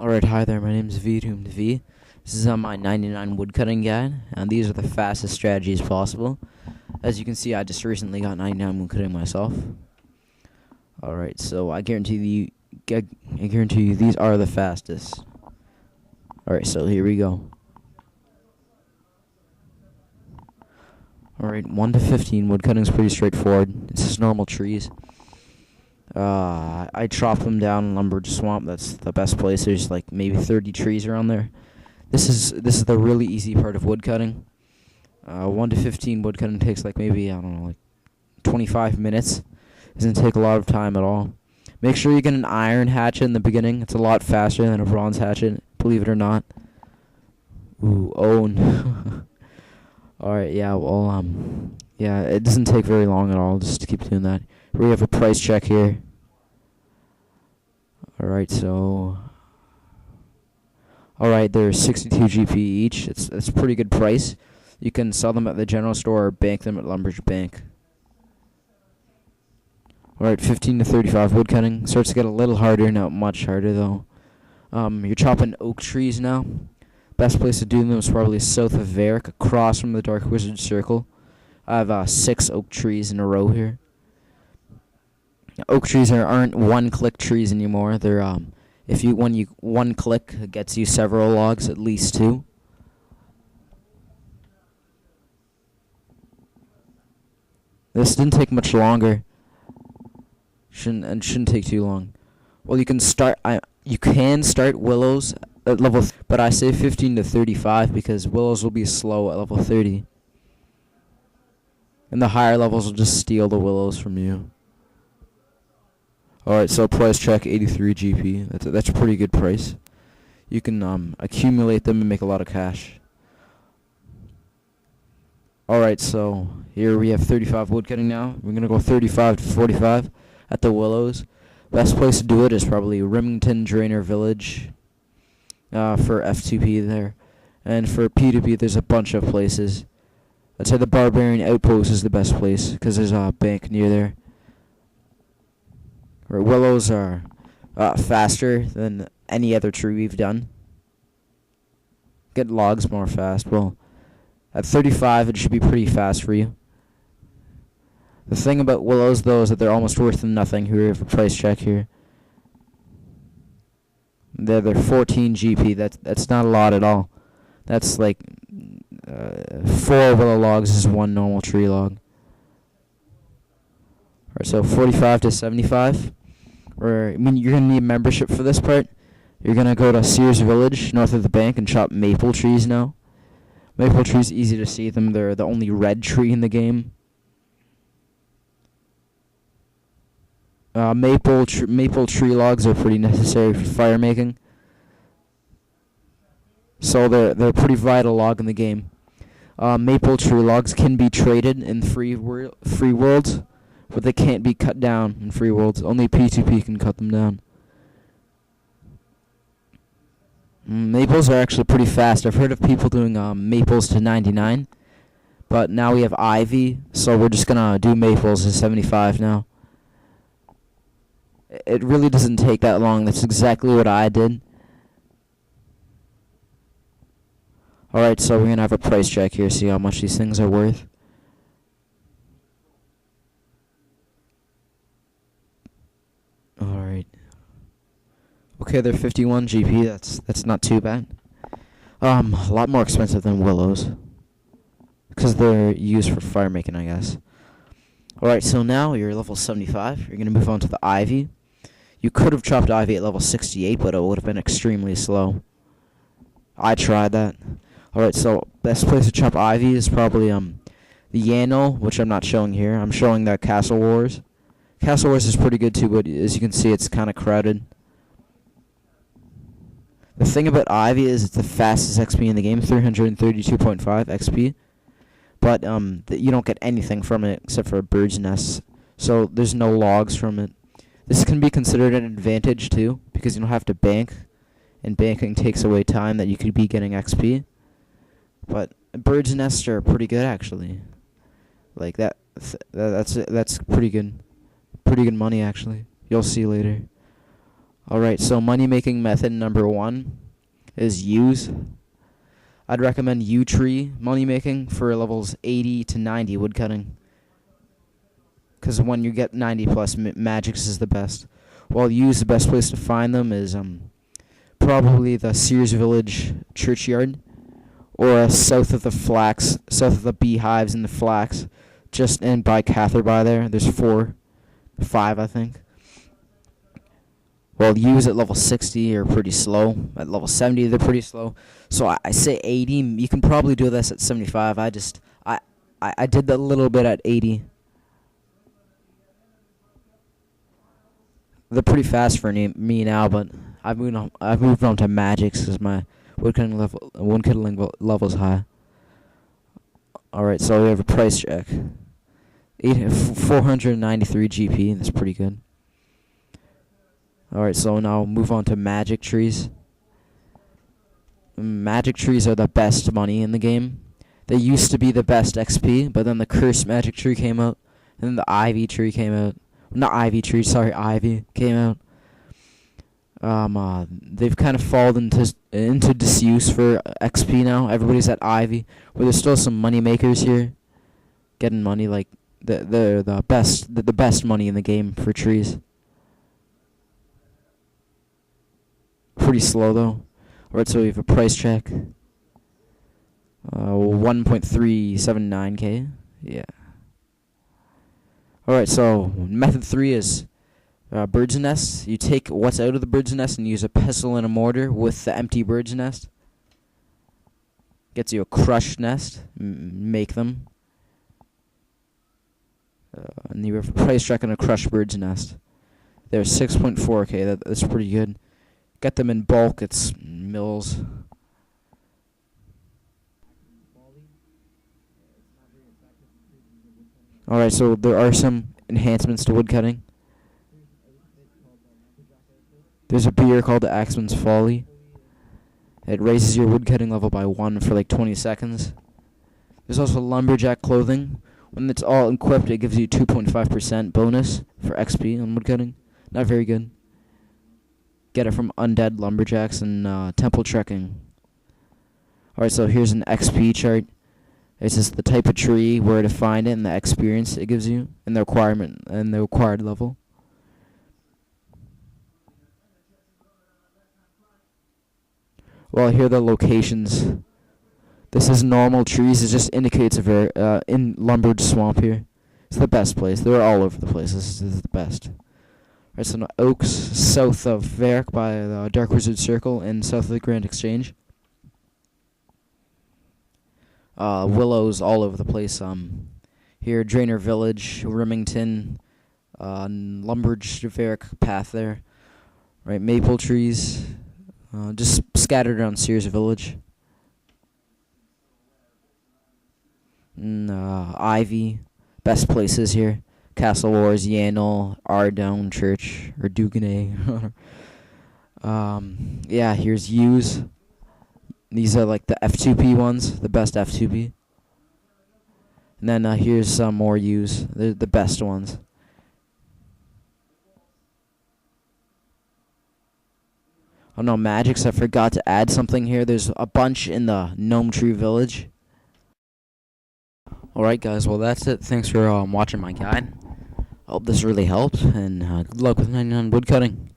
Alright, hi there, my name is Do0MeD V. This is on my 99 woodcutting guide, and these are the fastest strategies possible. As you can see, I just recently got 99 woodcutting myself. Alright, so I guarantee you these are the fastest. Alright, so here we go. Alright, 1 to 15 woodcutting is pretty straightforward. It's just normal trees. I chop them down in lumber swamp. That's the best place. There's like maybe 30 trees around there. This is the really easy part of woodcutting. 1 to 15 woodcutting takes like maybe, I don't know, like 25 minutes. Doesn't take a lot of time at all. Make sure you get an iron hatchet in the beginning. It's a lot faster than a bronze hatchet, believe it or not. Ooh, own. Alright, yeah, well, yeah, it doesn't take very long at all, just to keep doing that. We have a price check here. Alright, so... Alright, they're 62 GP each. It's a pretty good price. You can sell them at the general store or bank them at Lumber's Bank. Alright, 15 to 35 woodcutting. Starts to get a little harder, not much harder though. You're chopping oak trees now. Best place to do them is probably south of Varick, across from the Dark Wizard Circle. I have 6 oak trees in a row here. Oak trees aren't one-click trees anymore. They're when you one click, it gets you several logs, at least 2. This didn't take much longer. Shouldn't take too long. Well, you can start willows at level, but I say 15 to 35 because willows will be slow at level 30. And the higher levels will just steal the willows from you. Alright, so price check 83 GP. That's a pretty good price. You can accumulate them and make a lot of cash. Alright, so here we have 35 woodcutting now. We're gonna go 35 to 45 at the willows. Best place to do it is probably Remington Drainer Village for F2P there. And for P2P, there's a bunch of places. I'd say the Barbarian Outpost is the best place because there's a bank near there. Willows are faster than any other tree we've done. Get logs more fast. Well, at 35, it should be pretty fast for you. The thing about willows, though, is that they're almost worth nothing. Here we have a price check here. They're 14 GP. That's not a lot at all. That's like 4 willow logs is 1 normal tree log. Alright, so 45 to 75. You're gonna need membership for this part. You're gonna go to Sears Village, north of the bank, and chop maple trees now. Maple trees, easy to see them. They're the only red tree in the game. Maple tree logs are pretty necessary for fire making. So they're a pretty vital log in the game. Maple tree logs can be traded in free worlds, but they can't be cut down in free worlds. Only P2P can cut them down. Maples are actually pretty fast. I've heard of people doing maples to 99, but now we have ivy, so we're just gonna do maples to 75 now. It really doesn't take that long. That's exactly what I did. Alright, so we're gonna have a price check here, see how much these things are worth. Alright. Okay, they're 51 GP. That's not too bad. A lot more expensive than willows, because they're used for fire making, I guess. Alright, so now you're level 75. You're gonna move on to the ivy. You could have chopped ivy at level 68, but it would have been extremely slow. I tried that. Alright, so best place to chop ivy is probably the Yannel, which I'm not showing here. I'm showing the Castle Wars. Castle Wars is pretty good too, but as you can see, it's kind of crowded. The thing about ivy is it's the fastest XP in the game, 332.5 XP. But you don't get anything from it except for birds' nests. So there's no logs from it. This can be considered an advantage too, because you don't have to bank, and banking takes away time that you could be getting XP. But birds' nests are pretty good actually. Like that's pretty good. Pretty good money actually. You'll see later. Alright, so money making method number 1 is use. I'd recommend yew tree money making for levels 80 to 90 woodcutting. Because when you get 90 plus, magics is the best. While use, the best place to find them is probably the Sears Village churchyard, or south of the beehives and the flax, just in by Catherby there. There's 5 I think. Well, use at level 60 are pretty slow. At level 70 they're pretty slow. So I say 80. You can probably do this at 75. I did that a little bit at 80. They're pretty fast for me now, but I've moved on to magics because my woodcutting level is high. Alright, so we have a price check. 493 GP, that's pretty good. Alright, so now move on to magic trees. Magic trees are the best money in the game. They used to be the best XP, but then the cursed magic tree came out, and then the ivy tree came out. Not ivy tree, sorry, ivy came out. They've kind of fallen into disuse for XP now. Everybody's at ivy, where there's still some money makers here, getting money. Like the best money in the game for trees. Pretty slow though. Alright, so we have a price check. 1.379k. Yeah. Alright, so method 3 is bird's nest. You take what's out of the bird's nest and use a pestle and a mortar with the empty bird's nest. Gets you a crushed nest. Make them. And you have a price check on a crushed bird's nest. They're 6.4k. That's pretty good. Get them in bulk. It's mills. Alright, so there are some enhancements to woodcutting. There's a beer called the Axeman's Folly. It raises your woodcutting level by 1 for like 20 seconds. There's also lumberjack clothing. When it's all equipped, it gives you 2.5% bonus for XP on woodcutting. Not very good. Get it from undead lumberjacks and temple trekking. Alright, so here's an XP chart. It's just the type of tree, where to find it, and the experience it gives you, and the required level. Well, here are the locations. This is normal trees. It just indicates a very in lumbered swamp here. It's the best place. They're all over the place. This is the best. Right, so now Oaks, south of Verk by the Dark Wizard Circle, and south of the Grand Exchange. Willows all over the place. Here, Drainer Village, Remington, Lumberjack path there. Right, maple trees, just scattered around Sears Village. And, Ivy, best places here. Castle Wars, Yanel, Ardone Church, or Duganay. Yeah, here's U's. These are like the F2P ones, the best F2P. And then here's some more U's. They're the best ones. Oh no, magics, I forgot to add something here. There's a bunch in the Gnome Tree Village. Alright guys, well that's it. Thanks for watching my guide. I hope this really helped, and good luck with 99 woodcutting.